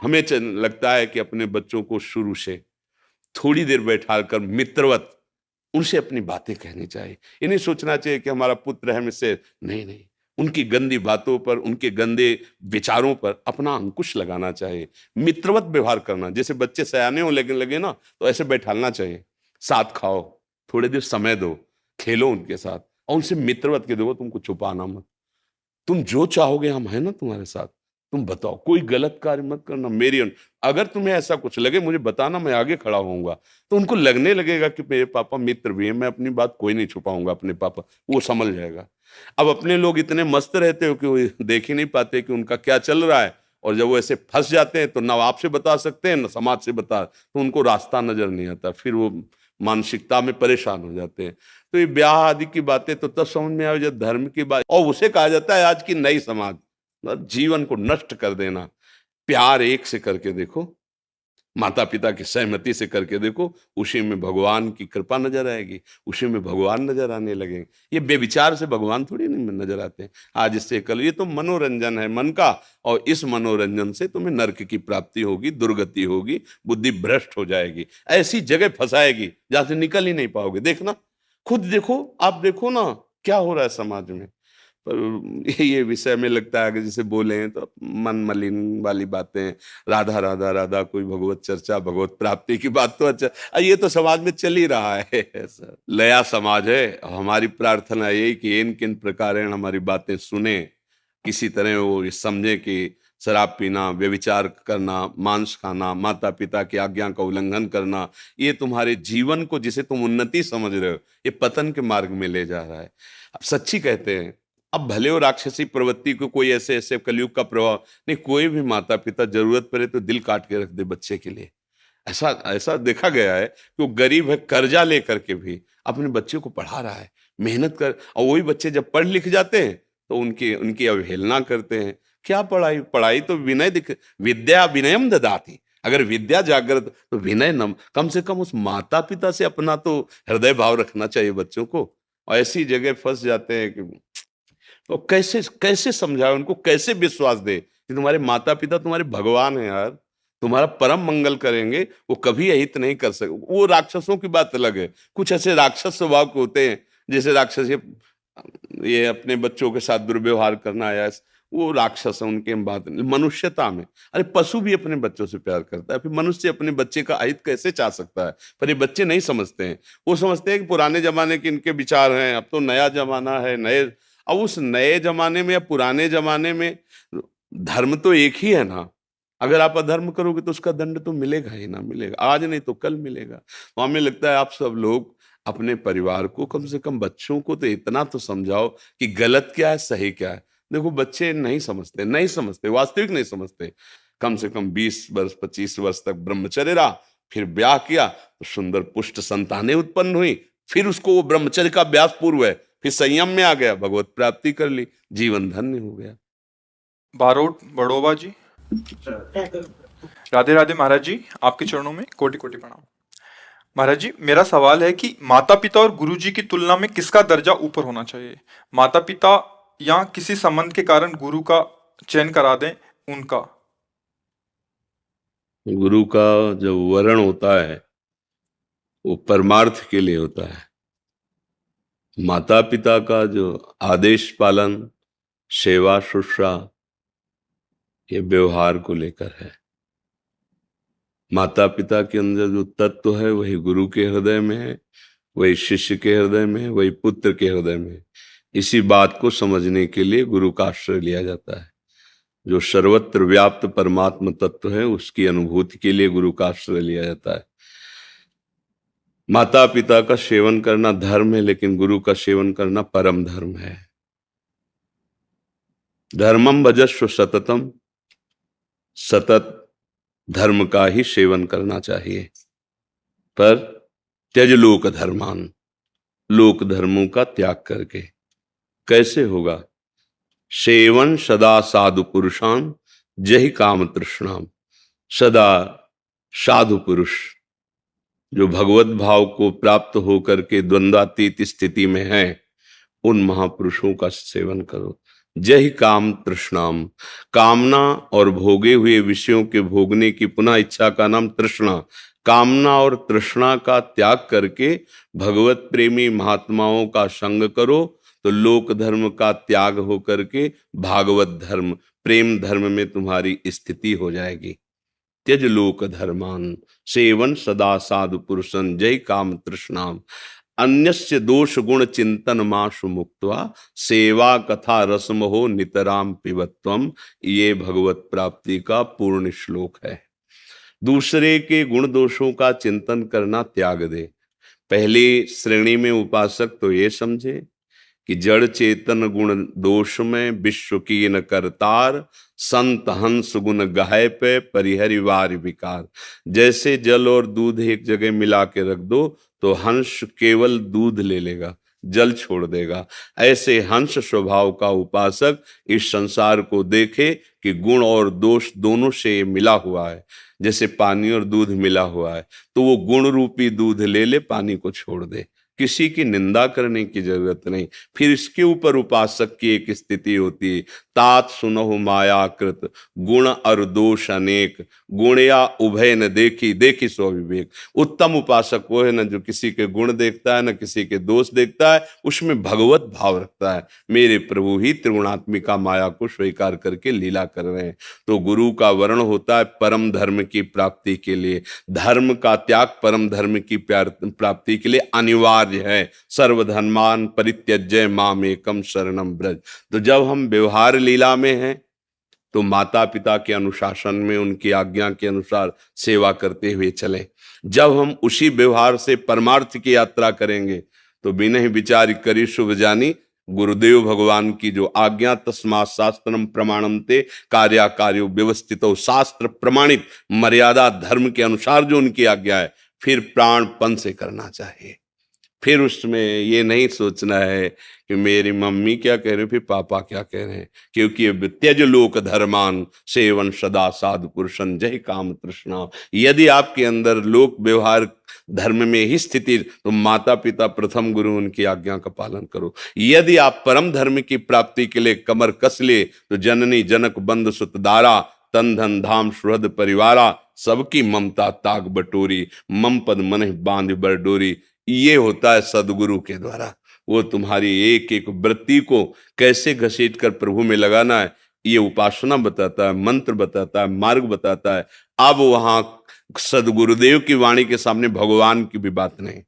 हमें लगता है कि अपने बच्चों को शुरू से थोड़ी देर बैठा कर मित्रवत उनसे अपनी बातें कहनी चाहिए। ये नहीं सोचना चाहिए कि हमारा पुत्र है हमसे, नहीं नहीं, उनकी गंदी बातों पर, उनके गंदे विचारों पर अपना अंकुश लगाना चाहिए। मित्रवत व्यवहार करना, जैसे बच्चे सयाने हो लगे लगे ना, तो ऐसे बैठालना चाहिए। साथ खाओ, थोड़ी देर समय दो, खेलो उनके साथ, और उनसे मित्रवत के दो, तुमको छुपाना मत, तुम जो चाहोगे हम हैं ना तुम्हारे साथ, तुम बताओ, कोई गलत कार्य मत करना। अगर तुम्हें ऐसा कुछ लगे मुझे बताना, मैं आगे खड़ा होऊंगा। तो उनको लगने लगेगा कि मेरे पापा मित्र भी हैं, मैं अपनी बात कोई नहीं छुपाऊंगा अपने पापा, वो समझ जाएगा। अब अपने लोग इतने मस्त रहते हो कि वो देख ही नहीं पाते कि उनका क्या चल रहा है, और जब वो ऐसे फंस जाते हैं तो ना आपसे बता सकते हैं ना समाज से बता, तो उनको रास्ता नजर नहीं आता, फिर वो मानसिकता में परेशान हो जाते हैं। तो ये ब्याह आदि की बातें तो तब समझ में आए जब धर्म की बात, और उसे कहा जाता है आज की नई समाज, मतलब जीवन को नष्ट कर देना। प्यार एक से करके देखो, माता पिता की सहमति से करके देखो, उसी में भगवान की कृपा नजर आएगी, उसी में भगवान नजर आने लगेंगे। ये बेविचार से भगवान थोड़ी नहीं नजर आते हैं। आज इससे कल, ये तो मनोरंजन है मन का, और इस मनोरंजन से तुम्हें नरक की प्राप्ति होगी, दुर्गति होगी, बुद्धि भ्रष्ट हो जाएगी, ऐसी जगह फंसाएगी जहां से निकल ही नहीं पाओगे। देखना, खुद देखो, आप देखो ना क्या हो रहा है समाज में। पर ये विषय में लगता है कि जैसे बोले हैं तो मन मलिन वाली बातें, राधा राधा राधा, कोई भगवत चर्चा, भगवत प्राप्ति की बात तो अच्छा, ये तो समाज में चल ही रहा है ऐसा लया समाज है। हमारी प्रार्थना यही कि इन किन प्रकार हमारी बातें सुने, किसी तरह वो ये समझे कि शराब पीना, व्यभिचार करना, मांस खाना, माता पिता की आज्ञा का उल्लंघन करना, ये तुम्हारे जीवन को, जिसे तुम उन्नति समझ रहे हो, ये पतन के मार्ग में ले जा रहा है। अब सच्ची कहते हैं, अब भले वो राक्षसी प्रवृत्ति को, कोई ऐसे ऐसे कलयुग का प्रभाव नहीं, कोई भी माता पिता जरूरत पड़े तो दिल काट के रख दे बच्चे के लिए। ऐसा ऐसा देखा गया है कि वो गरीब है, कर्जा लेकर के भी अपने बच्चे को पढ़ा रहा है, मेहनत कर, और वही बच्चे जब पढ़ लिख जाते हैं तो उनकी उनकी अवहेलना करते हैं। क्या पढ़ाई, पढ़ाई तो विनय दिख, विद्या विनयम ददाति। अगर विद्या जागृत तो विनय नम, कम से कम उस माता पिता से अपना तो हृदय भाव रखना चाहिए बच्चों को। और ऐसी जगह फंस जाते हैं कि तो कैसे कैसे समझाए उनको, कैसे विश्वास दे कि तुम्हारे माता पिता तुम्हारे भगवान हैं यार, तुम्हारा परम मंगल करेंगे, वो कभी अहित नहीं कर सके। वो राक्षसों की बात अलग है, कुछ ऐसे राक्षस स्वभाव के होते हैं, जैसे राक्षस ये अपने बच्चों के साथ दुर्व्यवहार करना आया, वो राक्षस है, उनके हम बात नहीं। मनुष्यता में, अरे पशु भी अपने बच्चों से प्यार करता है, फिर मनुष्य अपने बच्चे का अहित कैसे चाह सकता है। पर ये बच्चे नहीं समझते हैं, वो समझते हैं कि पुराने जमाने के इनके विचार हैं, अब तो नया जमाना है, नए। अब उस नए जमाने में या पुराने जमाने में धर्म तो एक ही है ना। अगर आप अधर्म करोगे तो उसका दंड तो मिलेगा ही ना, मिलेगा आज नहीं तो कल मिलेगा। तो हमें लगता है आप सब लोग अपने परिवार को, कम से कम बच्चों को तो इतना तो समझाओ कि गलत क्या है, सही क्या है। देखो बच्चे नहीं समझते, नहीं समझते, वास्तविक नहीं समझते। कम से कम 20 वर्ष 25 वर्ष तक ब्रह्मचर्य रहा, फिर ब्याह किया तो सुंदर पुष्ट संतानें उत्पन्न हुई, फिर उसको वो ब्रह्मचर्य का अभ्यास पूर्व है, फिर संयम में आ गया, भगवत प्राप्ति कर ली, जीवन धन्य हो गया। बारोट बड़ोबा जी, राधे राधे महाराज जी, आपके चरणों में कोटि कोटि प्रणाम। महाराज जी, मेरा सवाल है कि माता पिता और गुरु जी की तुलना में किसका दर्जा ऊपर होना चाहिए? माता पिता या किसी संबंध के कारण गुरु का चयन करा दें उनका? गुरु का जो वर्ण होता है वो परमार्थ के लिए होता है। माता पिता का जो आदेश पालन, सेवा शुश्रा, ये व्यवहार को लेकर है। माता पिता के अंदर जो तत्व है वही गुरु के हृदय में है, वही शिष्य के हृदय में है, वही पुत्र के हृदय में है। इसी बात को समझने के लिए गुरु का आश्रय लिया जाता है। जो सर्वत्र व्याप्त परमात्म तत्व है उसकी अनुभूति के लिए गुरु का आश्रय लिया जाता है। माता पिता का सेवन करना धर्म है, लेकिन गुरु का सेवन करना परम धर्म है। धर्मम भजस्व सततम, सतत धर्म का ही सेवन करना चाहिए। पर त्यज लोक धर्मान, लोक धर्मों का त्याग करके कैसे होगा? सेवन सदा साधु पुरुषान जहि काम तृष्णाम। सदा साधु पुरुष जो भगवत भाव को प्राप्त होकर के द्वंद्वातीत स्थिति में है, उन महापुरुषों का सेवन करो। जय काम तृष्णाम। कामना और भोगे हुए विषयों के भोगने की पुनः इच्छा का नाम तृष्णा। कामना और तृष्णा का त्याग करके भगवत प्रेमी महात्माओं का संग करो तो लोक धर्म का त्याग हो करके भागवत धर्म, प्रेम धर्म में तुम्हारी स्थिति हो जाएगी। त्यज लोक धर्मान सेवन सदा साधु पुरुषन जय काम तृष्णाम। अन्यस्य दोष गुण चिंतन माशु मुक्त्वा सेवा कथा रसम हो नितराम पिबत्वम। ये भगवत प्राप्ति का पूर्ण श्लोक है। दूसरे के गुण दोषों का चिंतन करना त्याग दे। पहली श्रेणी में उपासक तो ये समझे कि जड़ चेतन गुण दोष में विश्व की न करतार, संत हंस गुण गाय पे परिहरिवार विकार। जैसे जल और दूध एक जगह मिला के रख दो तो हंस केवल दूध ले लेगा, जल छोड़ देगा। ऐसे हंस स्वभाव का उपासक इस संसार को देखे कि गुण और दोष दोनों से ये मिला हुआ है। जैसे पानी और दूध मिला हुआ है तो वो गुण रूपी दूध ले ले, पानी को छोड़ दे। किसी की निंदा करने की जरूरत नहीं। फिर इसके ऊपर उपासक की एक स्थिति होती है, तात सुनहु मायाकृत गुण और दोष अनेक, गुण या उभय न देखी देखी सो विवेक। उत्तम उपासक वो है ना जो किसी के गुण देखता है, ना किसी के दोष देखता है, उसमें भगवत भाव रखता है। मेरे प्रभु ही त्रिगुणात्मिका माया को स्वीकार करके लीला कर रहे हैं। तो गुरु का वर्ण होता है परम धर्म की प्राप्ति के लिए। धर्म का त्याग परम धर्म की प्राप्ति के लिए अनिवार्य है। सर्वधर्मान परित्यज्य माम एकम शरणम ब्रज। तो जब हम व्यवहार लीला में हैं तो माता पिता के अनुशासन में उनकी आज्ञा के अनुसार सेवा करते हुए चलें। जब हम उसी व्यवहार से परमार्थ की यात्रा करेंगे तो बिना ही विचार करी शुभ जानी। गुरुदेव भगवान की जो आज्ञा, तस्मात् शास्त्रम प्रमाणम ते कार्या कार्यो व्यवस्थित, शास्त्र प्रमाणित मर्यादा धर्म के अनुसार जो उनकी आज्ञा है, फिर प्राणपण से करना चाहिए। फिर उसमें ये नहीं सोचना है कि मेरी मम्मी क्या कह रही, फिर पापा क्या कह रहे हैं, क्योंकि ये त्यज लोक धर्मान सेवन सदा साधु पुरुषन जय काम तृष्णा। यदि आपके अंदर लोक व्यवहार धर्म में ही स्थिति, तो माता पिता प्रथम गुरु उनकी आज्ञा का पालन करो। यदि आप परम धर्म की प्राप्ति के लिए कमर कस ले तो जननी जनक बंद सुत दारा, तन धन धाम सुहृद परिवारा, सबकी ममता ताग बटोरी, मम पद मन बांध बर डोरी। ये होता है सदगुरु के द्वारा। वो तुम्हारी एक एक वृत्ति को कैसे घसीट कर प्रभु में लगाना है, ये उपासना बताता है, मंत्र बताता है, मार्ग बताता है। अब वहां सदगुरुदेव की वाणी के सामने भगवान की भी बात नहीं।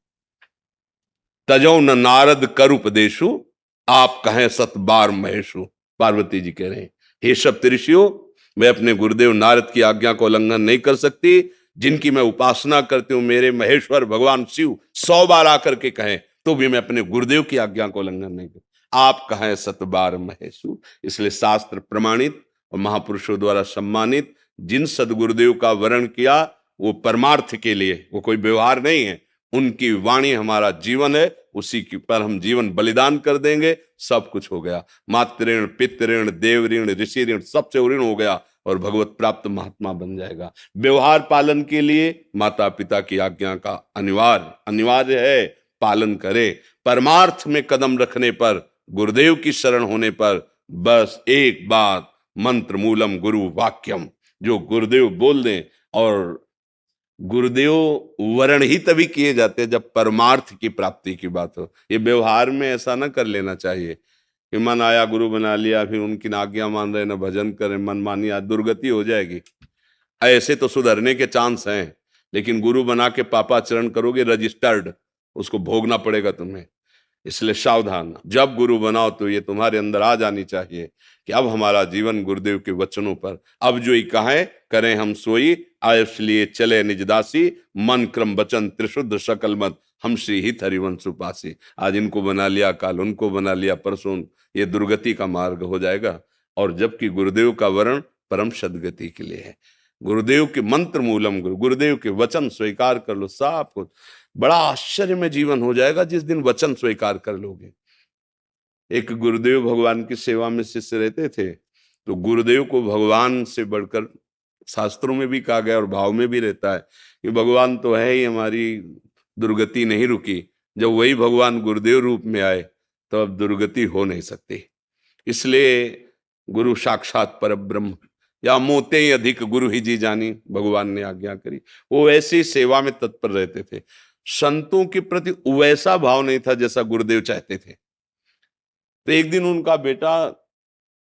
तजो न नारद कर उपदेशु, आप कहें सत बार महेशु। पार्वती जी कह रहे हैं, हे सप्तऋषियों, मैं अपने गुरुदेव नारद की आज्ञा को उल्लंघन नहीं कर सकती। जिनकी मैं उपासना करती हूं, मेरे महेश्वर भगवान शिव 100 बार आकर के कहें तो भी मैं अपने गुरुदेव की आज्ञा को उल्लंघन नहीं करता। आप कहें सत बार महेशु। इसलिए शास्त्र प्रमाणित और महापुरुषों द्वारा सम्मानित जिन सदगुरुदेव का वर्ण किया, वो परमार्थ के लिए, वो कोई व्यवहार नहीं है। उनकी वाणी हमारा जीवन है, उसी की पर हम जीवन बलिदान कर देंगे, सब कुछ हो गया। मातृ ऋण, पितृ ऋण, देव ऋण, ऋषि ऋण, सबसे ऋण हो गया और भगवत प्राप्त महात्मा बन जाएगा। व्यवहार पालन के लिए माता पिता की आज्ञा का अनिवार्य है, पालन करे। परमार्थ में कदम रखने पर, गुरुदेव की शरण होने पर बस एक बात, मंत्र मूलम गुरु वाक्यम, जो गुरुदेव बोल दें। और गुरुदेव वर्ण ही तभी किए जाते हैं जब परमार्थ की प्राप्ति की बात हो। ये व्यवहार में ऐसा ना कर लेना चाहिए कि मन आया गुरु बना लिया, फिर उनकी आज्ञा मान रहे, ना भजन करें, मन मानी, दुर्गति हो जाएगी। ऐसे तो सुधरने के चांस हैं, लेकिन गुरु बना के पापाचरण करोगे, रजिस्टर्ड, उसको भोगना पड़ेगा तुम्हें। इसलिए सावधान। जब गुरु बनाओ तो ये तुम्हारे अंदर आ जानी चाहिए कि अब हमारा जीवन गुरुदेव के वचनों पर, अब जो ही कहें करें हम सोई, आयुष लिए चले निज दासी, मन क्रम वचन त्रिशुद्ध सकल मत, हम श्री हित हरिवंश उपासी। आज इनको बना लिया, काल उनको बना लिया, परसों, ये दुर्गति का मार्ग हो जाएगा। और जबकि गुरुदेव का वर्ण परम सदगति के लिए है। गुरुदेव के मंत्र मूलम गुरु, गुरुदेव के वचन स्वीकार कर लो, सब कुछ बड़ा आश्चर्य में जीवन हो जाएगा जिस दिन वचन स्वीकार कर लोगे। एक गुरुदेव भगवान की सेवा में शिष्य रहते थे, तो गुरुदेव को भगवान से बढ़कर शास्त्रों में भी कहा गया और भाव में भी रहता है कि भगवान तो है ही, हमारी दुर्गति नहीं रुकी। जब वही भगवान गुरुदेव रूप में आए तो अब दुर्गति हो नहीं सकती। इसलिए गुरु साक्षात पर ब्रह्म, या मोते ही अधिक गुरु ही जी जानी, भगवान ने आज्ञा करी। वो ऐसी सेवा में तत्पर रहते थे। संतों के प्रति वैसा भाव नहीं था जैसा गुरुदेव चाहते थे। तो एक दिन उनका बेटा,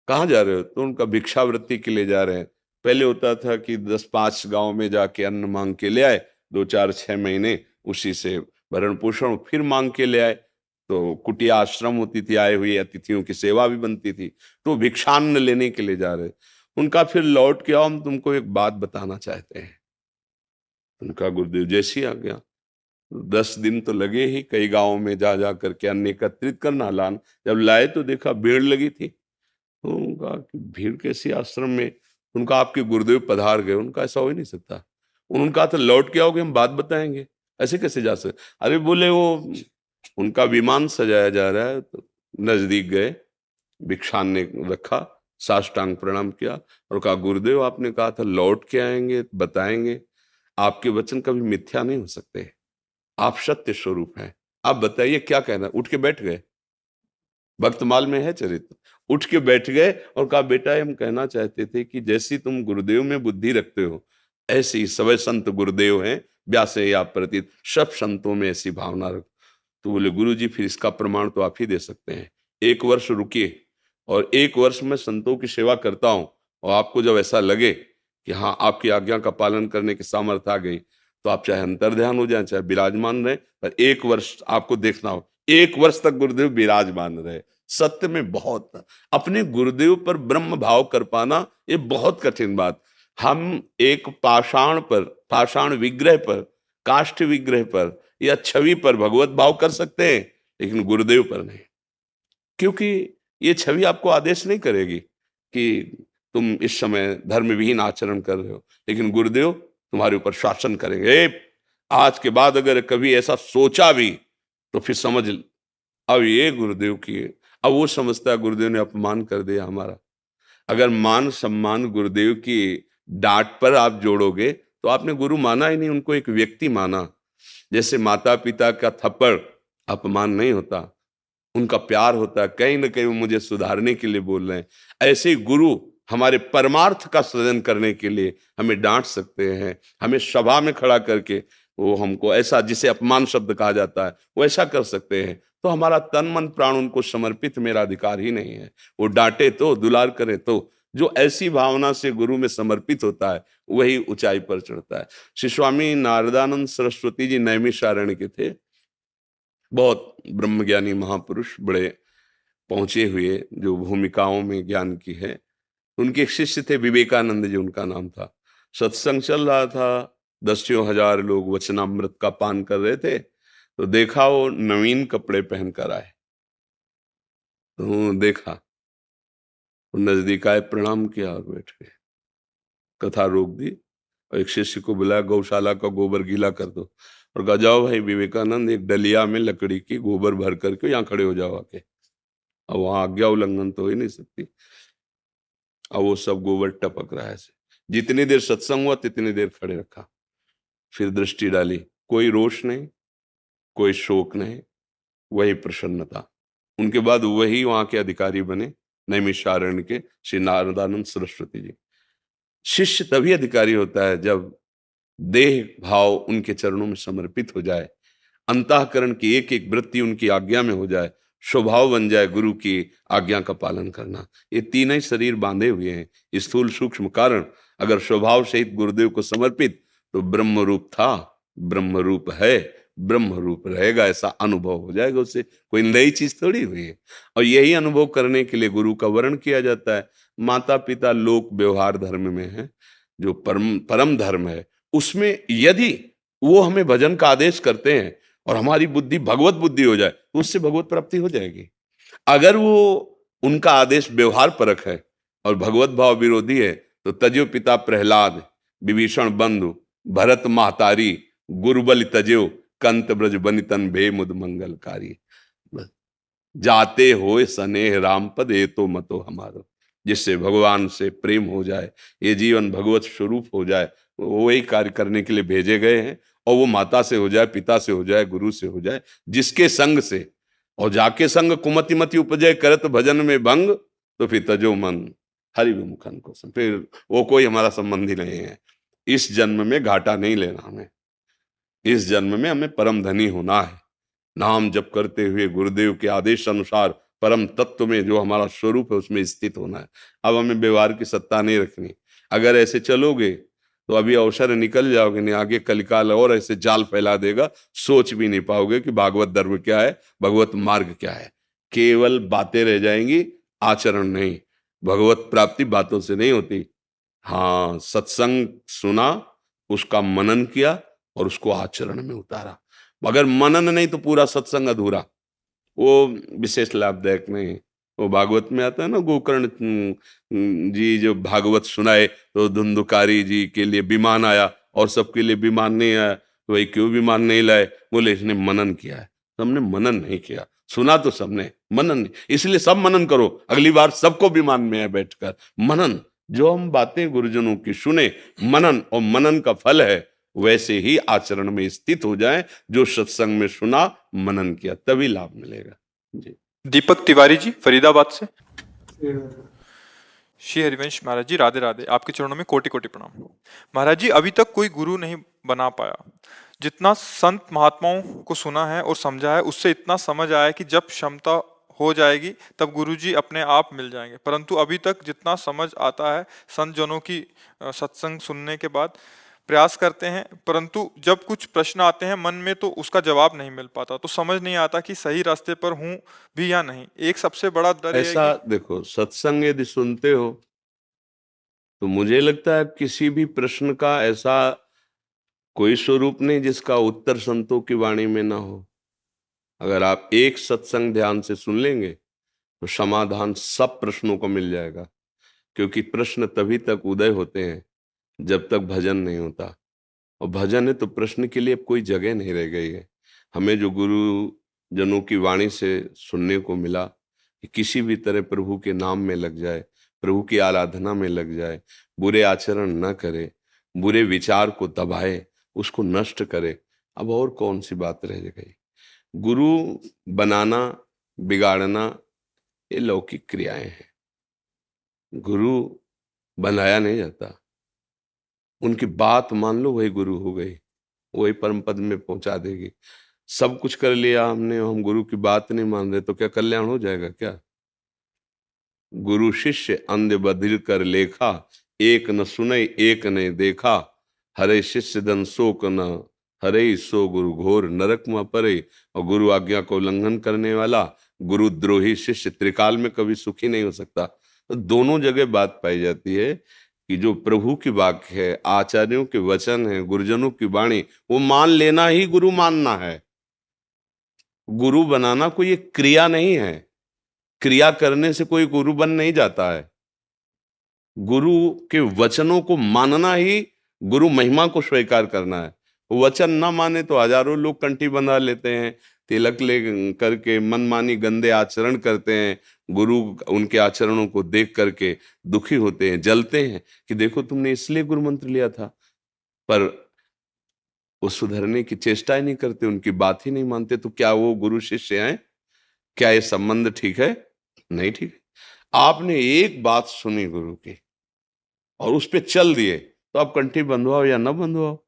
कहाँ जा रहे हो? तो उनका भिक्षावृत्ति के लिए जा रहे हैं। पहले होता था कि 10-5 गांव में जाके अन्न मांग के ले आए, 2-4-6 महीने उसी से भरण पोषण, फिर मांग के ले आए। तो कुटिया आश्रम होती थी, आए हुए अतिथियों की सेवा भी बनती थी। तो भिक्षान्न लेने के लिए जा रहे। उनका फिर लौट के आओ, हम तुमको एक बात बताना चाहते हैं। उनका गुरुदेव जैसी आ गया। 10 दिन तो लगे ही, कई गांवों में जा जा करके अन्न एकत्रित करना, लान। जब लाए तो देखा भीड़ लगी थी। तो उनका कि भीड़ कैसी आश्रम में? उनका आपके गुरुदेव पधार गए। उनका ऐसा हो ही नहीं सकता। उनका तो लौट के आओगे, हम बात बताएंगे, ऐसे कैसे जा सकते? अरे बोले वो उनका विमान सजाया जा रहा है। तो नजदीक गए, भिक्षान ने रखा, साष्टांग प्रणाम किया और कहा, गुरुदेव आपने कहा था लौट के आएंगे, बताएंगे। आपके वचन कभी मिथ्या नहीं हो सकते, आप सत्य स्वरूप हैं। आप बताइए क्या कहना। उठ के बैठ गए, भक्तमाल में है चरित्र। उठ के बैठ गए और कहा, बेटा हम कहना चाहते थे कि जैसी तुम गुरुदेव में बुद्धि रखते हो, ऐसे ही सभी संत गुरुदेव हैं, व्यासे या प्रतीत, सब संतों में ऐसी भावना रखो। तो बोले, गुरु जी फिर इसका प्रमाण तो आप ही दे सकते हैं। 1 वर्ष रुकिए और 1 वर्ष में संतों की सेवा करता हूं, और आपको जब ऐसा लगे कि हाँ आपकी आज्ञा का पालन करने की सामर्थ्य आ गई, तो आप चाहे अंतर्ध्यान हो जाए, चाहे विराजमान रहे, पर 1 वर्ष आपको देखना हो। 1 वर्ष तक गुरुदेव विराजमान रहे। सत्य में बहुत, अपने गुरुदेव पर ब्रह्म भाव कर पाना ये बहुत कठिन बात। हम एक पाषाण पर, पाषाण विग्रह पर, काष्ठ विग्रह पर या छवि पर भगवत भाव कर सकते हैं, लेकिन गुरुदेव पर नहीं। क्योंकि ये छवि आपको आदेश नहीं करेगी कि तुम इस समय धर्म विहीन आचरण कर रहे हो, लेकिन गुरुदेव तुम्हारे ऊपर शासन करेंगे। आज के बाद अगर कभी ऐसा सोचा भी तो फिर समझ, अब ये गुरुदेव की, अब वो समझता है गुरुदेव ने अपमान कर दिया हमारा। अगर मान सम्मान गुरुदेव की डांट पर आप जोड़ोगे तो आपने गुरु माना ही नहीं, उनको एक व्यक्ति माना। जैसे माता पिता का थप्पड़ अपमान नहीं होता, उनका प्यार होता है, कहीं ना कहीं वो मुझे सुधारने के लिए बोल रहे हैं। ऐसे ही गुरु हमारे परमार्थ का सृजन करने के लिए हमें डांट सकते हैं, हमें सभा में खड़ा करके वो हमको ऐसा, जिसे अपमान शब्द कहा जाता है, वो ऐसा कर सकते हैं। तो हमारा तन मन प्राण उनको समर्पित मेरा अधिकार ही नहीं है। वो डांटे तो, दुलार करे तो, जो ऐसी भावना से गुरु में समर्पित होता है वही ऊंचाई पर चढ़ता है। श्री स्वामी नारदानंद सरस्वती जी नैमिषारण्य के थे, बहुत ब्रह्मज्ञानी महापुरुष, बड़े पहुंचे हुए, जो भूमिकाओं में ज्ञान की है। उनके एक शिष्य थे विवेकानंद जी, उनका नाम था। सत्संग चल रहा था, 10 हजार लोग वचनामृत का पान कर रहे थे। तो देखा वो नवीन कपड़े पहनकर आए। तो देखा, वो नजदीक आए, प्रणाम किया और बैठ गए। कथा रोक दी और एक शिष्य को बुलाया, गौशाला का गोबर गीला कर दो, और कहा जाओ भाई विवेकानंद, एक डलिया में लकड़ी की गोबर भर करके यहाँ खड़े हो जाओ आके। अब वहां आज्ञा उल्लंघन तो हो ही नहीं सकती। अब वो सब गोबर टपक रहा है। जितनी देर सत्संग हुआ तितनी देर खड़े रखा, फिर दृष्टि डाली, कोई रोष नहीं, कोई शोक नहीं, वही प्रसन्नता। उनके बाद वही वहां के अधिकारी बने, नैमिषारण्य के श्री नारदानंद सरस्वती जी। शिष्य तभी अधिकारी होता है जब देह भाव उनके चरणों में समर्पित हो जाए, अंतःकरण की एक एक वृत्ति उनकी आज्ञा में हो जाए, स्वभाव बन जाए गुरु की आज्ञा का पालन करना। ये तीनों ही शरीर बांधे हुए हैं, स्थूल सूक्ष्म कारण। अगर स्वभाव सहित गुरुदेव को समर्पित, तो ब्रह्म रूप था, ब्रह्म रूप है, ब्रह्म रूप रहेगा, ऐसा अनुभव हो जाएगा। उससे कोई नई चीज थोड़ी हुई है। और यही अनुभव करने के लिए गुरु का वर्ण किया जाता है। माता पिता लोक व्यवहार धर्म में है, जो परम धर्म है, उसमें यदि वो हमें भजन का आदेश करते हैं और हमारी बुद्धि भगवत बुद्धि हो जाए, तो उससे भगवत प्राप्ति हो जाएगी। अगर वो उनका आदेश व्यवहार परक है और भगवत भाव विरोधी है, तो तज्यो पिता प्रहलाद, विभीषण बंधु, भरत महतारी, गुरुबल तज्यो, कंत ब्रज बनितन भे मुद मंगलकारी। जाते होए स्नेह राम पद, ये तो मतो हमारो। जिससे भगवान से प्रेम हो जाए, ये जीवन भगवत स्वरूप हो जाए, वही कार्य करने के लिए भेजे गए हैं। और वो माता से हो जाए, पिता से हो जाए, गुरु से हो जाए, जिसके संग से। और जाके संग कुमति मति उपजय करत भजन में भंग, तो फिर तजो मन हरि विमुखन को, फिर वो कोई हमारा संबंधी नहीं है। इस जन्म में घाटा नहीं लेना हमें, इस जन्म में हमें परम धनी होना है। नाम जप करते हुए गुरुदेव के आदेश अनुसार परम तत्व में जो हमारा स्वरूप है उसमें स्थित होना है। अब हमें व्यवहार की सत्ता नहीं रखनी। अगर ऐसे चलोगे तो अभी अवसर निकल जाओगे, नहीं आगे कलिकाल और ऐसे जाल फैला देगा, सोच भी नहीं पाओगे कि भागवत धर्म क्या है, भगवत मार्ग क्या है। केवल बातें रह जाएंगी, आचरण नहीं। भगवत प्राप्ति बातों से नहीं होती। हाँ, सत्संग सुना, उसका मनन किया और उसको आचरण में उतारा। अगर मनन नहीं तो पूरा सत्संग अधूरा, वो विशेष लाभदायक नहीं। वो भागवत में आता है ना, गोकर्ण जी जो भागवत सुनाए तो धुंधुकारी जी के लिए विमान आया और सबके लिए विमान नहीं आया। तो भाई क्यों विमान नहीं लाए? बोले इसने मनन किया है। हमने मनन नहीं किया, सुना तो सबने, मनन नहीं। इसलिए सब मनन करो, अगली बार सबको विमान में है बैठकर मनन। जो हम बातें गुरुजनों की सुने, मनन, और मनन का फल है वैसे ही आचरण में स्थित हो जाए। जो सत्संग में सुना, मनन किया, तभी लाभ मिलेगा जी। दीपक तिवारी जी फरीदाबाद से। श्री हरिवंश महाराज जी, राधे राधे। आपके चरणों में कोटि कोटि प्रणाम। महाराज जी, अभी तक कोई गुरु नहीं बना पाया। जितना संत महात्माओं को सुना है और समझा है, उससे इतना समझ आया कि जब क्षमता हो जाएगी तब गुरुजी अपने आप मिल जाएंगे। परंतु अभी तक जितना समझ आता है, संत जनों की सत्संग सुनने के बाद प्रयास करते हैं, परंतु जब कुछ प्रश्न आते हैं मन में तो उसका जवाब नहीं मिल पाता। तो समझ नहीं आता कि सही रास्ते पर हूं भी या नहीं। एक सबसे बड़ा डर ये है ऐसा कि देखो, सत्संग यदि सुनते हो तो मुझे लगता है किसी भी प्रश्न का ऐसा कोई स्वरूप नहीं जिसका उत्तर संतों की वाणी में ना हो। अगर आप एक सत्संग ध्यान से सुन लेंगे तो समाधान सब प्रश्नों को मिल जाएगा। क्योंकि प्रश्न तभी तक उदय होते हैं जब तक भजन नहीं होता, और भजन है तो प्रश्न के लिए अब कोई जगह नहीं रह गई है। हमें जो गुरु जनों की वाणी से सुनने को मिला कि किसी भी तरह प्रभु के नाम में लग जाए, प्रभु की आराधना में लग जाए, बुरे आचरण न करे, बुरे विचार को दबाए, उसको नष्ट करे, अब और कौन सी बात रह गई। गुरु बनाना, बिगाड़ना ये लौकिक क्रियाएं हैं। गुरु बनाया नहीं जाता। उनकी बात मान लो, वही गुरु हो गई, वही परम पद में पहुंचा देगी। सब कुछ कर लिया हमने, हम गुरु की बात नहीं मान रहे तो क्या कल्याण हो जाएगा क्या? गुरु शिष्य अंध बधिर कर लेखा, एक न सुनई एक ने देखा। हरे शिष्य धन शोक न हरे, सो गुरु घोर नरक में परे। और गुरु आज्ञा को उल्लंघन करने वाला गुरुद्रोही शिष्य त्रिकाल में कभी सुखी नहीं हो सकता। तो दोनों जगह बात पाई जाती है कि जो प्रभु की वाक्य है, आचार्यों के वचन है, गुरुजनों की वाणी, वो मान लेना ही गुरु मानना है। गुरु बनाना कोई एक क्रिया नहीं है। क्रिया करने से कोई गुरु बन नहीं जाता है। गुरु के वचनों को मानना ही गुरु महिमा को स्वीकार करना है। वचन ना माने तो हजारों लोग कंठी बंधा लेते हैं, तिलक ले करके मनमानी गंदे आचरण करते हैं। गुरु उनके आचरणों को देख करके दुखी होते हैं, जलते हैं कि देखो तुमने इसलिए गुरु मंत्र लिया था। पर वो सुधरने की चेष्टा ही नहीं करते, उनकी बात ही नहीं मानते। तो क्या वो गुरु शिष्य हैं? क्या ये संबंध ठीक है? नहीं ठीक है। आपने एक बात सुनी गुरु की और उस पे चल दिए, तो आप कंठी बंधवाओ या न बंधवाओ,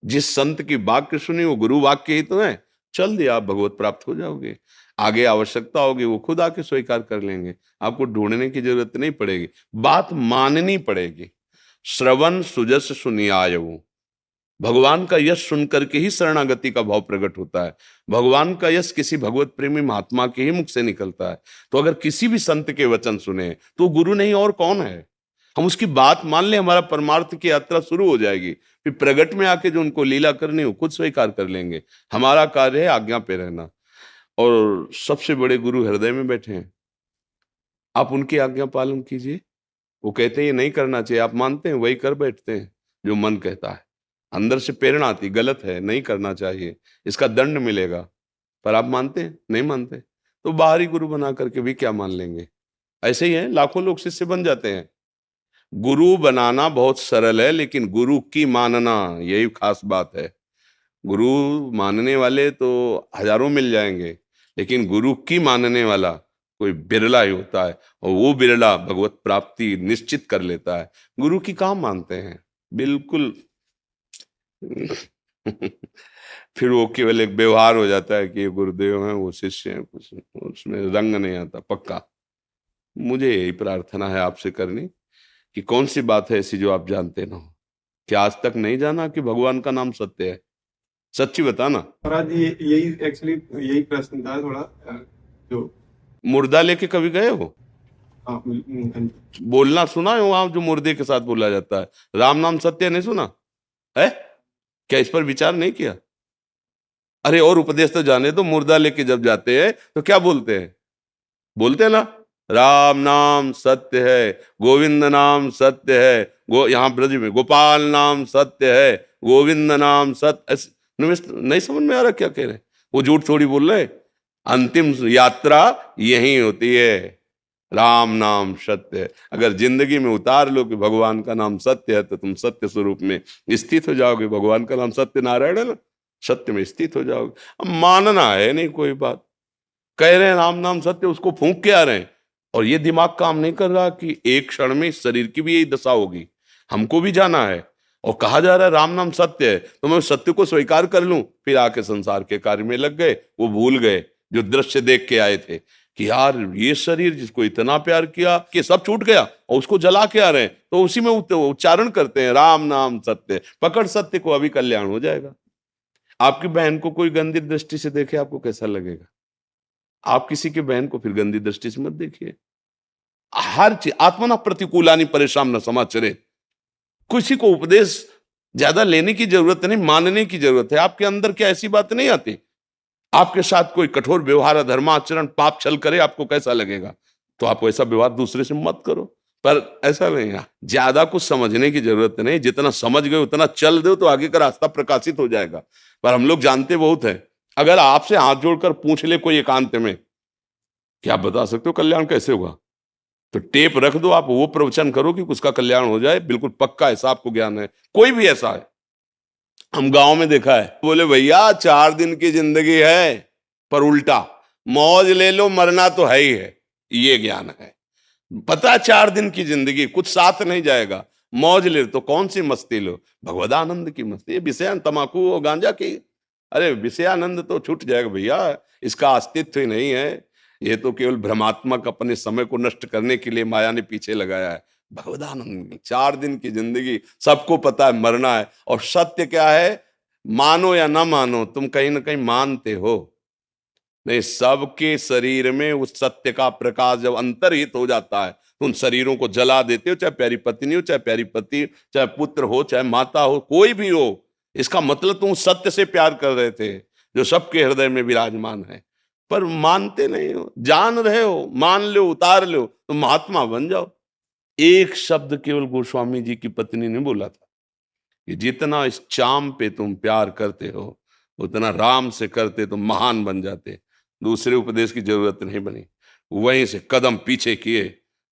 जिस संत की वाक्य सुनी वो गुरु वाक्य ही तो है, चल दिया, आप भगवत प्राप्त हो जाओगे। आगे आवश्यकता होगी वो खुद आके स्वीकार कर लेंगे, आपको ढूंढने की जरूरत नहीं पड़ेगी, बात माननी पड़ेगी। श्रवण सुजस सुनियायऊ, भगवान का यश सुन करके ही शरणागति का भाव प्रकट होता है। भगवान का यश किसी भगवत प्रेमी महात्मा के ही मुख से निकलता है। तो अगर किसी भी संत के वचन सुने तो गुरु नहीं और कौन है? हम उसकी बात मान ले, हमारा परमार्थ की यात्रा शुरू हो जाएगी। फिर प्रगट में आके जो उनको लीला करनी हो खुद स्वीकार कर लेंगे। हमारा कार्य है आज्ञा पे रहना, और सबसे बड़े गुरु हृदय में बैठे हैं। आप उनकी आज्ञा पालन कीजिए। वो कहते हैं ये नहीं करना चाहिए, आप मानते हैं, वही कर बैठते हैं जो मन कहता है। अंदर से प्रेरणा आती गलत है, नहीं करना चाहिए, इसका दंड मिलेगा, पर आप मानते हैं? नहीं मानते। तो बाहरी गुरु बना करके भी क्या मान लेंगे? ऐसे ही है, लाखों लोग शिष्य बन जाते हैं। गुरु बनाना बहुत सरल है, लेकिन गुरु की मानना यही खास बात है। गुरु मानने वाले तो हजारों मिल जाएंगे, लेकिन गुरु की मानने वाला कोई बिरला ही होता है, और वो बिरला भगवत प्राप्ति निश्चित कर लेता है। गुरु की कहाँ मानते हैं, बिल्कुल। फिर वो केवल एक व्यवहार हो जाता है कि ये गुरुदेव हैं, वो शिष्य हैं, कुछ उसमें रंग नहीं आता पक्का। मुझे यही प्रार्थना है आपसे करनी कि कौन सी बात है ऐसी जो आप जानते ना हो। क्या आज तक नहीं जाना कि भगवान का नाम सत्य है? सच्ची बताना। महाराज यही एक्चुअली यही प्रश्न था थोड़ा जो मुर्दा लेके कभी गए हो? हाँ, बोलना सुना है वहां जो मुर्दे के साथ बोला जाता है, राम नाम सत्य, नहीं सुना है? क्या इस पर विचार नहीं किया? अरे और उपदेश तो जाने दो। मुर्दा लेके जब जाते हैं तो क्या बोलते हैं? बोलते हैं ना, राम नाम सत्य है, गोविंद नाम सत्य है, यहाँ ब्रज में गोपाल नाम सत्य है, गोविंद नाम सत्य। नहीं समझ में आ रहा क्या कह रहे हैं? वो झूठ थोड़ी बोल रहे। अंतिम यात्रा यही होती है, राम नाम सत्य है। अगर जिंदगी में उतार लो कि भगवान का नाम सत्य है तो तुम सत्य स्वरूप में स्थित हो जाओगे। भगवान का नाम सत्य नारायण है ना, सत्य में स्थित हो जाओगे। अब मानना है नहीं कोई बात, कह रहे हैं राम नाम सत्य, उसको फूंक के आ रहे हैं, और ये दिमाग काम नहीं कर रहा कि एक क्षण में इस शरीर की भी यही दशा होगी, हमको भी जाना है। और कहा जा रहा है राम नाम सत्य है, तो मैं सत्य को स्वीकार कर लूं, फिर आके संसार के कार्य में लग गए। वो भूल गए जो दृश्य देख के आए थे कि यार ये शरीर जिसको इतना प्यार किया कि सब छूट गया, और उसको जला के आ रहे हैं, तो उसी में उच्चारण करते हैं राम नाम सत्य। पकड़ सत्य को, अभी कल्याण हो जाएगा। आपकी बहन को कोई गंदी दृष्टि से देखे, आपको कैसा लगेगा? आप किसी की बहन को फिर गंदी दृष्टि से मत देखिए। हर चीज आत्मना प्रतिकूलानि परेशान न समाचरे। किसी को उपदेश ज्यादा लेने की जरूरत नहीं, मानने की जरूरत है। आपके अंदर क्या ऐसी बात नहीं आती? आपके साथ कोई कठोर व्यवहार, धर्माचरण, पाप छल करे, आपको कैसा लगेगा? तो आप ऐसा व्यवहार दूसरे से मत करो। पर ऐसा नहीं है, ज्यादा कुछ समझने की जरूरत नहीं, जितना समझ गए उतना चल दो तो आगे का रास्ता प्रकाशित हो जाएगा। पर हम लोग जानते बहुत है। अगर आपसे हाथ जोड़कर पूछ ले कोई एकांत में कि आप बता सकते हो कल्याण कैसे होगा, तो टेप रख दो, आप वो प्रवचन करो कि उसका कल्याण हो जाए, बिल्कुल पक्का ऐसा आपको ज्ञान है। कोई भी ऐसा है, हम गांव में देखा है, बोले भैया 4 दिन की जिंदगी है, पर उल्टा मौज ले लो, मरना तो है ही है। ये ज्ञान है। पता 4 दिन की जिंदगी, कुछ साथ नहीं जाएगा। मौज ले तो कौन सी मस्ती लो? भगवदानंद की मस्ती। विषयान तमाकू और गांजा की, अरे विषयानंद तो छूट जाएगा भैया, इसका अस्तित्व ही नहीं है। ये तो केवल भ्रमात्मक अपने समय को नष्ट करने के लिए माया ने पीछे लगाया है। भगवदानंद 4 दिन की जिंदगी, सबको पता है मरना है। और सत्य क्या है? मानो या ना मानो, तुम कहीं ना कहीं मानते हो। नहीं, सबके शरीर में उस सत्य का प्रकाश जब अंतर्हित हो जाता है तो उन शरीरों को जला देते हो, चाहे प्यारी पत्नी हो, चाहे प्यारी पति, चाहे पुत्र हो, चाहे माता हो, कोई भी हो। इसका मतलब तुम सत्य से प्यार कर रहे थे जो सबके हृदय में विराजमान है, पर मानते नहीं हो। जान रहे हो, मान लो, उतार लो तो महात्मा बन जाओ। एक शब्द केवल गोस्वामी जी की पत्नी ने बोला था कि जितना इस चाम पे तुम प्यार करते हो उतना राम से करते तो महान बन जाते। दूसरे उपदेश की जरूरत नहीं बनी। वहीं से कदम पीछे किए,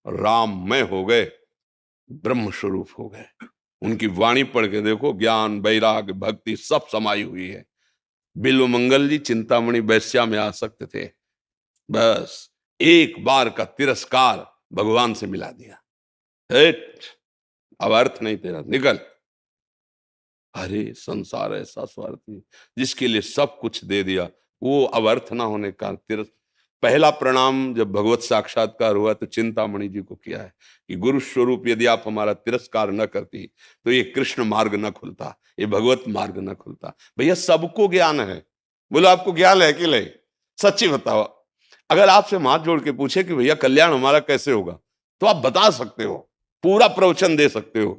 राममय हो गए, ब्रह्म स्वरूप हो गए। उनकी वाणी पढ़ के देखो, ज्ञान, वैराग्य, भक्ति सब समाई हुई है। बिल्व मंगल जी चिंतामणि वैश्या में आसक्त थे, बस एक बार का तिरस्कार भगवान से मिला दिया। अब अर्थ नहीं तेरा, निकल। अरे संसार ऐसा स्वार्थी जिसके लिए सब कुछ दे दिया, वो अवर्थ ना होने का पहला प्रणाम जब भगवत साक्षात्कार हुआ तो चिंतामणि जी को किया है कि गुरु स्वरूप यदि आप हमारा तिरस्कार न करती तो ये कृष्ण मार्ग न खुलता, ये भगवत मार्ग न खुलता। भैया सबको ज्ञान है, बोलो आपको ज्ञान है कि नहीं? सच्ची बताओ। अगर आपसे हाथ जोड़ के पूछे कि भैया कल्याण हमारा कैसे होगा, तो आप बता सकते हो, पूरा प्रवचन दे सकते हो।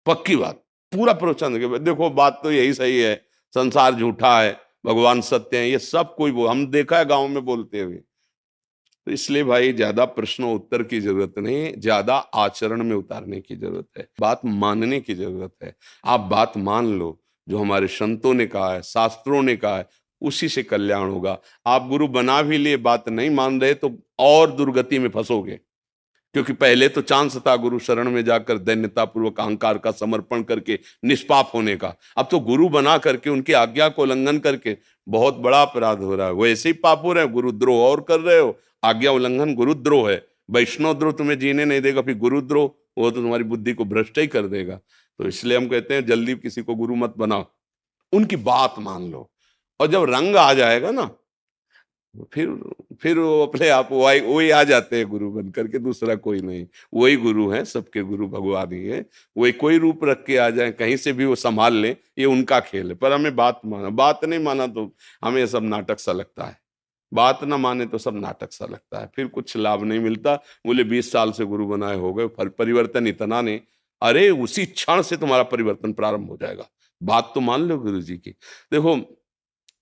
पक्की बात, पूरा प्रवचन देंगे। देखो बात तो यही सही है, संसार झूठा है, भगवान सत्य है, ये सब कोई हम देखा है गांव में बोलते हुए। तो इसलिए भाई ज्यादा प्रश्नों उत्तर की जरूरत नहीं, ज्यादा आचरण में उतारने की जरूरत है, बात मानने की जरूरत है। आप बात मान लो, जो हमारे संतों ने कहा है, शास्त्रों ने कहा है, उसी से कल्याण होगा। आप गुरु बना भी लिए, बात नहीं मान रहे तो और दुर्गति में फंसोगे। क्योंकि पहले तो चांस था गुरु शरण में जाकर दैन्यता पूर्वक अहंकार का समर्पण करके निष्पाप होने का। अब तो गुरु बना करके उनकी आज्ञा को उल्लंघन करके बहुत बड़ा अपराध हो रहा है। वो ऐसे ही पाप हो रहे हैं, गुरुद्रोह और कर रहे हो, आज्ञा उल्लंघन गुरुद्रोह है। वैष्णवद्रोह तुम्हें जीने नहीं देगा, फिर गुरुद्रोह वो तो तुम्हारी बुद्धि को भ्रष्ट ही कर देगा। तो इसलिए हम कहते हैं जल्दी किसी को गुरु मत बनाओ, उनकी बात मान लो, और जब रंग आ जाएगा ना फिर वो अपने आप वही आ जाते हैं गुरु बन करके, दूसरा कोई नहीं। वही गुरु है, सबके गुरु भगवान ही है। वही कोई रूप रख के आ जाए, कहीं से भी वो संभाल ले, ये उनका खेल है। पर हमें बात नहीं माना तो हमें ये सब नाटक सा लगता है। बात ना माने तो सब नाटक सा लगता है, फिर कुछ लाभ नहीं मिलता। बोले 20 साल से गुरु बनाए हो गए, परिवर्तन इतना नहीं। अरे उसी क्षण से तुम्हारा परिवर्तन प्रारंभ हो जाएगा। बात तो मान लो गुरु जी की। देखो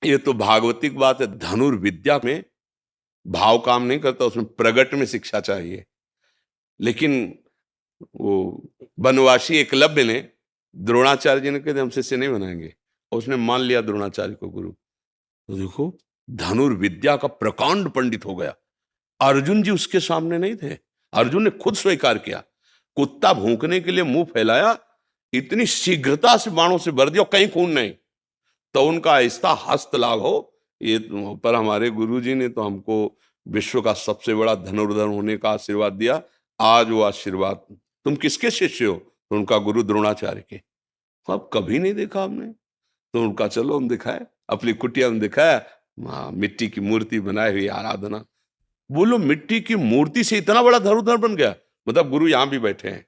ये तो भागवतिक बात है, धनुर्विद्या में भाव काम नहीं करता, उसमें प्रगट में शिक्षा चाहिए। लेकिन वो बनवासी एकलव्य ने द्रोणाचार्य जी ने कहा हम शिष्य नहीं बनाएंगे, और उसने मान लिया द्रोणाचार्य को गुरु। तो देखो धनुर्विद्या का प्रकांड पंडित हो गया। अर्जुन जी उसके सामने नहीं थे, अर्जुन ने खुद स्वीकार किया। कुत्ता भूंकने के लिए मुंह फैलाया, इतनी शीघ्रता से बाणों से भर दिया, कहीं खून नहीं। तो उनका ऐसा हस्त लाभ हो ये। पर हमारे गुरुजी ने तो हमको विश्व का सबसे बड़ा धनुर्धर होने का आशीर्वाद दिया। आज वो आशीर्वाद, तुम किसके शिष्य हो? तो उनका गुरु द्रोणाचार्य के। अब कभी नहीं देखा हमने, तो उनका चलो हम दिखाए, अपनी कुटिया में दिखाया, मिट्टी की मूर्ति बनाई हुई आराधना। बोलो मिट्टी की मूर्ति से इतना बड़ा धनुर्धर बन गया, मतलब गुरु यहां भी बैठे हैं।